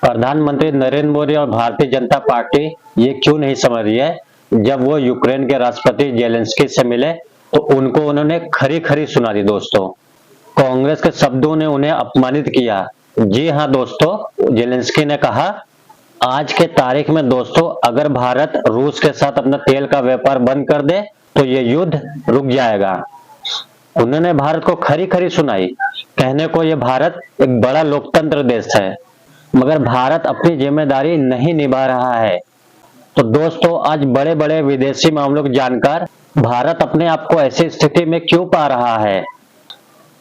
प्रधानमंत्री नरेंद्र मोदी और भारतीय जनता पार्टी ये क्यों नहीं समझ रही है? जब वो यूक्रेन के राष्ट्रपति जेलेंस्की से मिले तो उन्होंने खरी खरी सुना दी दोस्तों। कांग्रेस के शब्दों ने उन्हें अपमानित किया। जी हाँ दोस्तों, जेलेंस्की ने कहा, आज के तारीख में दोस्तों अगर भारत रूस के साथ अपना तेल का व्यापार बंद कर दे तो ये युद्ध रुक जाएगा। उन्होंने भारत को खरी खरी सुनाई। कहने को ये भारत एक बड़ा लोकतंत्र देश है, मगर भारत अपनी जिम्मेदारी नहीं निभा रहा है। तो दोस्तों आज बड़े बड़े विदेशी मामलों के जानकार भारत अपने आप को ऐसी स्थिति में क्यों पा रहा है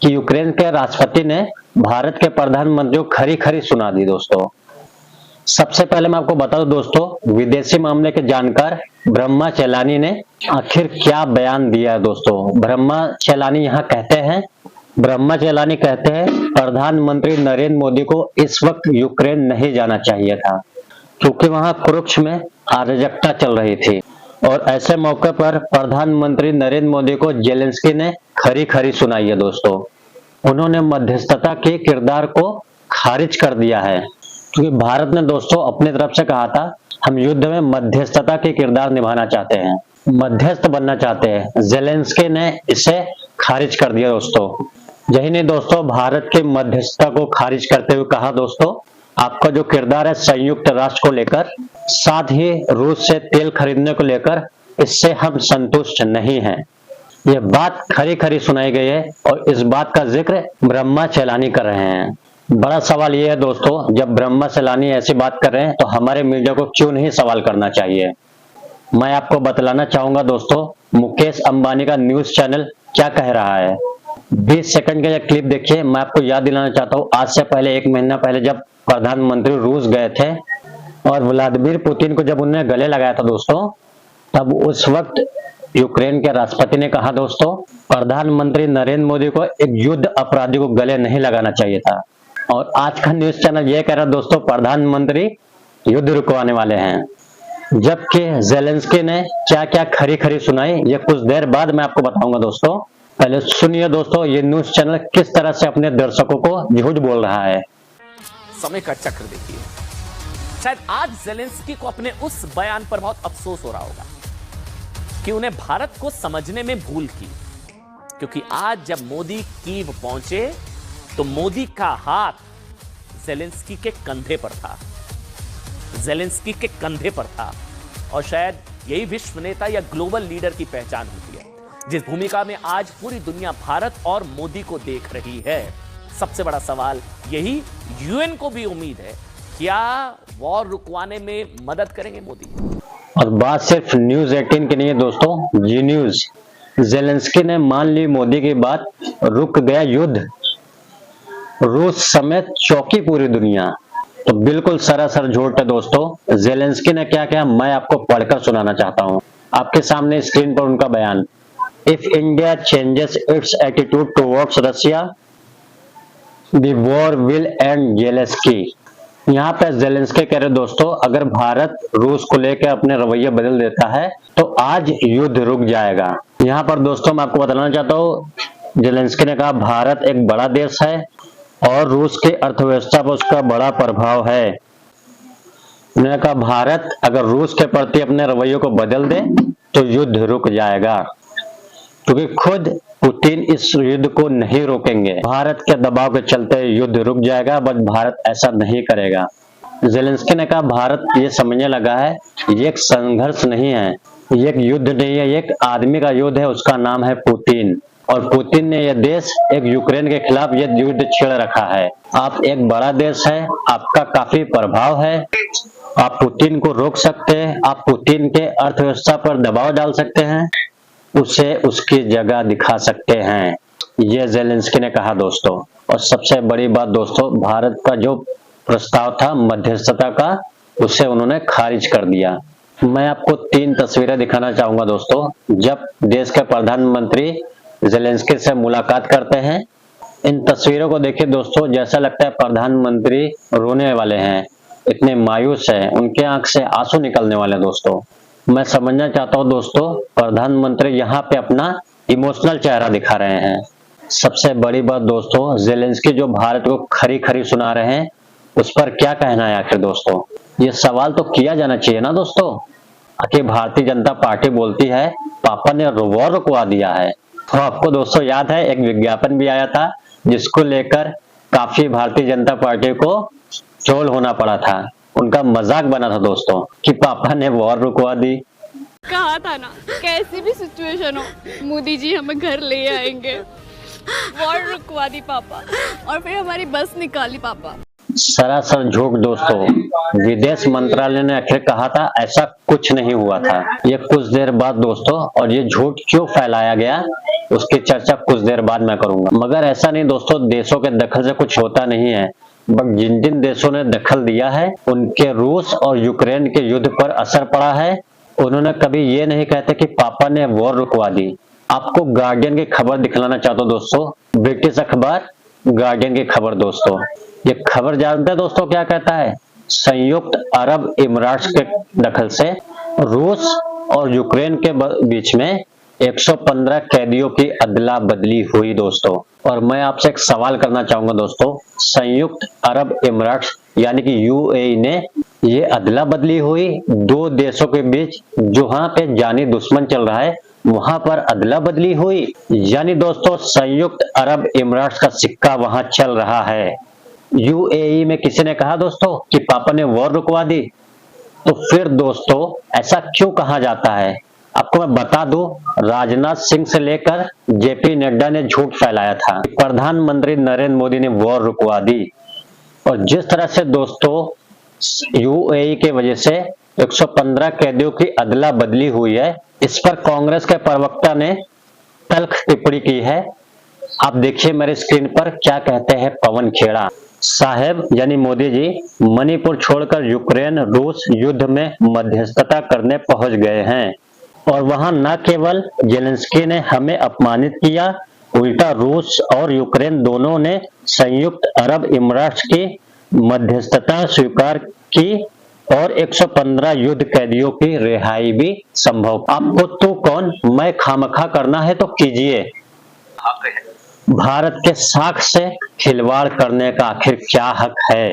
कि यूक्रेन के राष्ट्रपति ने भारत के प्रधानमंत्री को खरी खरी सुना दी। दोस्तों सबसे पहले मैं आपको बता दूं दोस्तों, विदेशी मामले के जानकार ब्रह्मा चेलानी ने आखिर क्या बयान दिया है। दोस्तों ब्रह्मा चेलानी कहते हैं प्रधानमंत्री नरेंद्र मोदी को इस वक्त यूक्रेन नहीं जाना चाहिए था, क्योंकि वहां कुरुक्ष में अराजकता चल रही थी और ऐसे मौके पर प्रधानमंत्री नरेंद्र मोदी को जेलेंस्की ने खरी खरी सुनाई है। दोस्तों उन्होंने मध्यस्थता के किरदार को खारिज कर दिया है, क्योंकि भारत ने दोस्तों अपनी तरफ से कहा था हम युद्ध में मध्यस्थता के किरदार निभाना चाहते हैं, मध्यस्थ बनना चाहते हैं। जेलेंस्की ने इसे खारिज कर दिया। दोस्तों यही नहीं दोस्तों, भारत के मध्यस्थता को खारिज करते हुए कहा दोस्तों आपका जो किरदार है संयुक्त राष्ट्र को लेकर, साथ ही रूस से तेल खरीदने को लेकर, इससे हम संतुष्ट नहीं हैं। ये बात खरी खरी सुनाई गई है और इस बात का जिक्र ब्रह्मा चेलानी कर रहे हैं। बड़ा सवाल ये है दोस्तों, जब ब्रह्मा चेलानी ऐसी बात कर रहे हैं तो हमारे मीडिया को क्यों नहीं सवाल करना चाहिए। मैं आपको बतलाना चाहूंगा दोस्तों, मुकेश अंबानी का न्यूज चैनल क्या कह रहा है। 20 सेकंड का यह क्लिप देखिए। मैं आपको याद दिलाना चाहता हूँ, आज से पहले 1 महीना पहले जब प्रधानमंत्री रूस गए थे और व्लादिमीर पुतिन को जब उन्होंने गले लगाया था दोस्तों, तब उस वक्त यूक्रेन के राष्ट्रपति ने कहा दोस्तों प्रधानमंत्री नरेंद्र मोदी को एक युद्ध अपराधी को गले नहीं लगाना चाहिए था। और आज का न्यूज चैनल यह कह रहा है दोस्तों प्रधानमंत्री युद्ध रुकवाने वाले हैं, जबकि जेलेंस्की ने क्या क्या खरी खरी सुनाई ये कुछ देर बाद मैं आपको बताऊंगा। दोस्तों पहले सुनिए दोस्तों ये न्यूज चैनल किस तरह से अपने दर्शकों को झूठ बोल रहा है। समय का चक्र देखिए, शायद आज जेलेंस्की को अपने उस बयान पर बहुत अफसोस हो रहा होगा कि उन्हें भारत को समझने में भूल की, क्योंकि आज जब मोदी कीव पहुंचे तो मोदी का हाथ जेलेंस्की के कंधे पर था, जेलेंस्की के कंधे पर था। और शायद यही विश्व नेता या ग्लोबल लीडर की पहचान होती है, जिस भूमिका में आज पूरी दुनिया भारत और मोदी को देख रही है। सबसे बड़ा सवाल यही यूएन को भी उम्मीद है, क्या वॉर रुकवाने में मदद करेंगे मोदी। और बात सिर्फ न्यूज 18 की नहीं है दोस्तों, जी न्यूज। जेलेंस्की ने मान ली मोदी की बात, रुक गया युद्ध, रूस समेत चौंकी पूरी दुनिया। तो बिल्कुल सरासर झूठ है दोस्तों। जेलेंस्की ने क्या किया मैं आपको पढ़कर सुनाना चाहता हूं। आपके सामने स्क्रीन पर उनका बयान। If India changes it's attitude towards Russia the war will and. Zelensky यहाँ पे जेलेंस्की कह रहे दोस्तों अगर भारत रूस को लेकर अपने रवैये बदल देता है तो आज युद्ध रुक जाएगा। यहाँ पर दोस्तों मैं आपको बताना चाहता हूँ, जेलेंस्की ने कहा भारत एक बड़ा देश है और रूस की अर्थव्यवस्था पर उसका बड़ा प्रभाव है। उन्होंने कहा भारत अगर रूस के प्रति अपने रवैये को बदल दे तो युद्ध रुक जाएगा, क्योंकि खुद पुतिन इस युद्ध को नहीं रोकेंगे। भारत के दबाव के चलते युद्ध रुक जाएगा, बट भारत ऐसा नहीं करेगा। जेलेंस्की ने कहा भारत ये समझने लगा है ये एक संघर्ष नहीं है, ये एक युद्ध नहीं है, ये एक आदमी का युद्ध है, उसका नाम है पुतिन। और पुतिन ने यह देश एक यूक्रेन के खिलाफ यह युद्ध छेड़ रखा है। आप एक बड़ा देश है, आपका काफी प्रभाव है, आप पुतिन को रोक सकते हैं, आप पुतिन के अर्थव्यवस्था पर दबाव डाल सकते हैं, उसे उसकी जगह दिखा सकते हैं, ये जेलेंस्की ने कहा दोस्तों। और सबसे बड़ी बात दोस्तों, भारत का जो प्रस्ताव था मध्यस्थता का, उसे उन्होंने खारिज कर दिया। मैं आपको 3 तस्वीरें दिखाना चाहूंगा दोस्तों। जब देश के प्रधानमंत्री जेलेंस्की से मुलाकात करते हैं, इन तस्वीरों को देखिए दोस्तों, जैसा लगता है प्रधानमंत्री रोने वाले हैं, इतने मायूस है, उनके आंख से आंसू निकलने वाले हैं दोस्तों। मैं समझना चाहता हूं दोस्तों, प्रधानमंत्री यहाँ पे अपना इमोशनल चेहरा दिखा रहे हैं। सबसे बड़ी बात दोस्तों, जेलेंस्की जो भारत को खरी खरी सुना रहे हैं, उस पर क्या कहना है आखिर दोस्तों? ये सवाल तो किया जाना चाहिए ना दोस्तों। आखिर भारतीय जनता पार्टी बोलती है पापा ने वॉर रुकवा दिया है। तो आपको दोस्तों याद है एक विज्ञापन भी आया था जिसको लेकर काफी भारतीय जनता पार्टी को ट्रोल होना पड़ा था, उनका मजाक बना था दोस्तों कि पापा ने वॉर रुकवा दी। कहा था ना, कैसी भी सिचुएशन हो मोदी जी हमें घर ले आएंगे। वॉर रुकवा दी पापा और फिर हमारी बस निकाली पापा। सरासर झूठ दोस्तों। विदेश मंत्रालय ने आखिर कहा था ऐसा कुछ नहीं हुआ था। ये कुछ देर बाद दोस्तों, और ये झूठ क्यों फैलाया गया उसकी चर्चा कुछ देर बाद मैं करूंगा। मगर ऐसा नहीं दोस्तों, देशों के दखल से कुछ होता नहीं है, बट जिन जिन देशों ने दखल दिया है उनके रूस और यूक्रेन के युद्ध पर असर पड़ा है। उन्होंने कभी ये नहीं कहते कि पापा ने वॉर रुकवा दी। आपको गार्डियन की खबर दिखलाना चाहता हूं दोस्तों, ब्रिटिश अखबार गार्डियन की खबर दोस्तों। ये खबर जानते हैं दोस्तों क्या कहता है? संयुक्त अरब इमरात के दखल से रूस और यूक्रेन के बीच में 115 कैदियों की अदला बदली हुई दोस्तों। और मैं आपसे एक सवाल करना चाहूंगा दोस्तों, संयुक्त अरब इमरात यानी कि यूएई ने ये अदला बदली हुई दो देशों के बीच, जहां पे जानी दुश्मन चल रहा है वहां पर अदला बदली हुई, यानी दोस्तों संयुक्त अरब इमरात का सिक्का वहां चल रहा है। यूएई में किसी ने कहा दोस्तों कि पापा ने वॉर रुकवा दी, तो फिर दोस्तों ऐसा क्यों कहा जाता है? आपको मैं बता दूं, राजनाथ सिंह से लेकर जेपी नड्डा ने झूठ फैलाया था, प्रधानमंत्री नरेंद्र मोदी ने वॉर रुकवा दी। और जिस तरह से दोस्तों यूएई के वजह से 115 कैदियों की अदला बदली हुई है, इस पर कांग्रेस के प्रवक्ता ने तल्ख टिप्पणी की है। आप देखिए मेरे स्क्रीन पर क्या कहते हैं पवन खेड़ा साहब यानी मोदी जी, मणिपुर छोड़कर यूक्रेन रूस युद्ध में मध्यस्थता करने पहुंच गए हैं और वहां न केवल जेलेंस्की ने हमें अपमानित किया, उल्टा रूस और यूक्रेन दोनों ने संयुक्त अरब इमरात की मध्यस्थता स्वीकार की और 115 युद्ध कैदियों की रिहाई भी संभव। आपको तो कौन मैं खामखा करना है तो कीजिए। भारत के साख से खिलवाड़ करने का आखिर क्या हक है?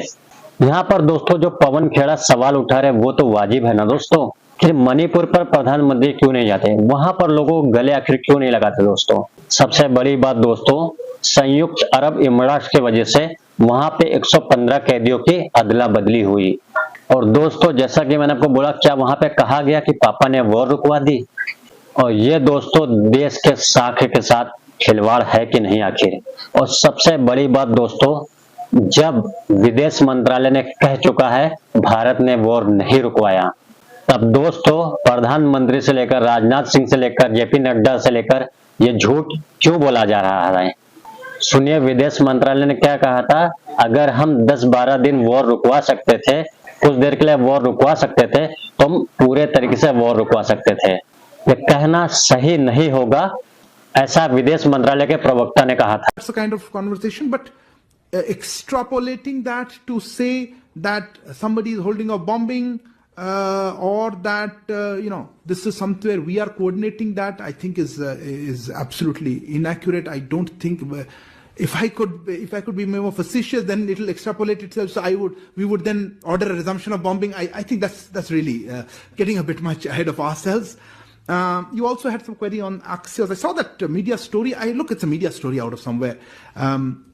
यहाँ पर दोस्तों जो पवन खेड़ा सवाल उठा रहे वो तो वाजिब है ना दोस्तों। फिर मणिपुर पर प्रधानमंत्री क्यों नहीं जाते, वहां पर लोगों को गले आखिर क्यों नहीं लगाते दोस्तों? सबसे बड़ी बात दोस्तों, संयुक्त अरब इमरात की वजह से वहां पे 115 कैदियों की अदला बदली हुई। और दोस्तों जैसा कि मैंने आपको बोला, क्या वहां पे कहा गया कि पापा ने वॉर रुकवा दी? और ये दोस्तों देश के साख के साथ खिलवाड़ है कि नहीं आखिर? और सबसे बड़ी बात दोस्तों, जब विदेश मंत्रालय ने कह चुका है भारत ने वॉर नहीं रुकवाया, तब दोस्तों प्रधानमंत्री से लेकर राजनाथ सिंह से लेकर जेपी नड्डा से लेकर ये झूठ क्यों बोला जा रहा है? सुनिए विदेश मंत्रालय ने क्या कहा था, अगर हम 10-12 दिन वॉर रुकवा सकते थे, कुछ देर के लिए वॉर रुकवा सकते थे, तो हम पूरे तरीके से वॉर रुकवा सकते थे। ये कहना सही नहीं होगा, ऐसा विदेश मंत्रालय के प्रवक्ता ने कहा था। That's a kind of conversation, but extrapolating that to say that somebody is holding a bombing or that this is somewhere we are coordinating that, I think is absolutely inaccurate. I don't think if I could be more facetious, then it will extrapolate itself. So we would then order a resumption of bombing. I think that's really getting a bit much ahead of ourselves. You also had some query on Axios. I saw that media story. Look, it's a media story out of somewhere.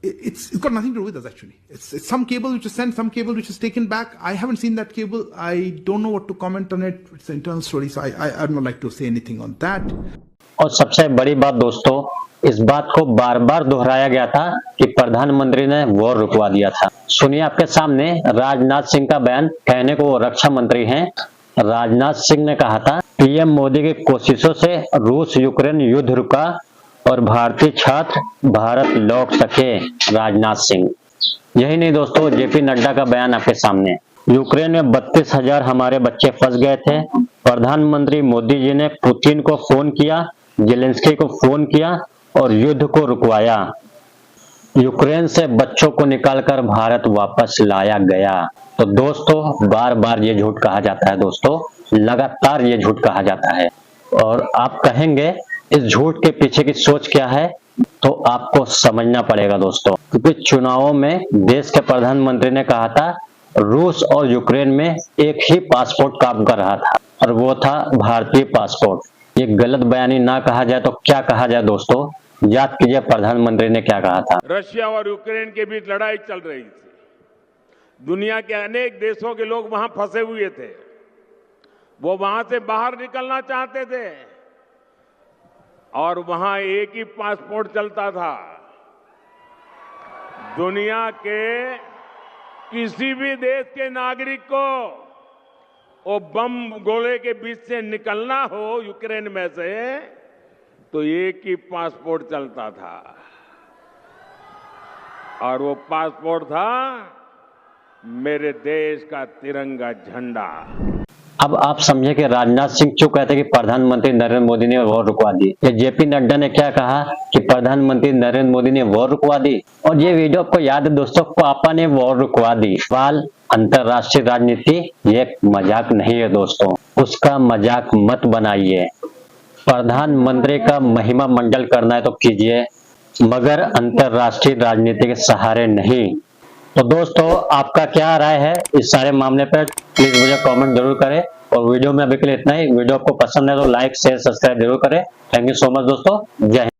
It's got nothing to do with us actually. It's some cable which is sent, some cable which is taken back. I haven't seen that cable. I don't know what to comment on it. It's an internal story, so I'd not like to say anything on that. और सबसे बड़ी बात दोस्तों, इस बात को बार बार दोहराया गया था कि प्रधानमंत्री ने वॉर रुकवा दिया था। सुनिए आपके सामने राजनाथ सिंह का बयान, कहने को वो रक्षा मंत्री हैं। राजनाथ सिंह ने कहा था पीएम मोदी की कोशिशों से रूस यूक्रेन युद्ध रुका और भारतीय छात्र भारत लौट सके। राजनाथ सिंह। यही नहीं दोस्तों, जेपी नड्डा का बयान आपके सामने, यूक्रेन में 32,000 हमारे बच्चे फंस गए थे। प्रधानमंत्री मोदी जी ने पुतिन को फोन किया, जेलेंस्की को फोन किया और युद्ध को रुकवाया। यूक्रेन से बच्चों को निकालकर भारत वापस लाया गया। तो दोस्तों बार बार ये झूठ कहा जाता है दोस्तों, लगातार ये झूठ कहा जाता है। और आप कहेंगे इस झूठ के पीछे की सोच क्या है? तो आपको समझना पड़ेगा दोस्तों, क्योंकि चुनावों में देश के प्रधानमंत्री ने कहा था रूस और यूक्रेन में एक ही पासपोर्ट काम कर रहा था और वो था भारतीय पासपोर्ट। ये गलत बयानी ना कहा जाए तो क्या कहा जाए दोस्तों, याद कीजिए प्रधानमंत्री ने क्या कहा था। रशिया और यूक्रेन के बीच लड़ाई चल रही थी। दुनिया के अनेक देशों के लोग वहां फंसे हुए थे, वो वहां से बाहर निकलना चाहते थे और वहां एक ही पासपोर्ट चलता था। दुनिया के किसी भी देश के नागरिक को वो बम गोले के बीच से निकलना हो यूक्रेन में से तो एक ही पासपोर्ट चलता था और वो पासपोर्ट था मेरे देश का तिरंगा झंडा। अब आप समझे कि राजनाथ सिंह क्यों कहते कि प्रधानमंत्री नरेंद्र मोदी ने वॉर रुकवा दी। ये जेपी नड्डा ने क्या कहा कि प्रधानमंत्री नरेंद्र मोदी ने वॉर रुकवा दी। और ये वीडियो आपको याद है दोस्तों, पापा ने वॉर रुकवा दी। सवाल अंतरराष्ट्रीय राजनीति ये एक मजाक नहीं है दोस्तों, उसका मजाक मत बनाइए। प्रधानमंत्री का महिमा मंडल करना है तो कीजिए, मगर अंतरराष्ट्रीय राजनीति के सहारे नहीं। तो दोस्तों आपका क्या राय है इस सारे मामले पर, प्लीज मुझे कमेंट जरूर करें। और वीडियो में अभी के लिए इतना ही। वीडियो आपको पसंद है तो लाइक शेयर सब्सक्राइब जरूर करें। थैंक यू सो मच दोस्तों, जय हिंद।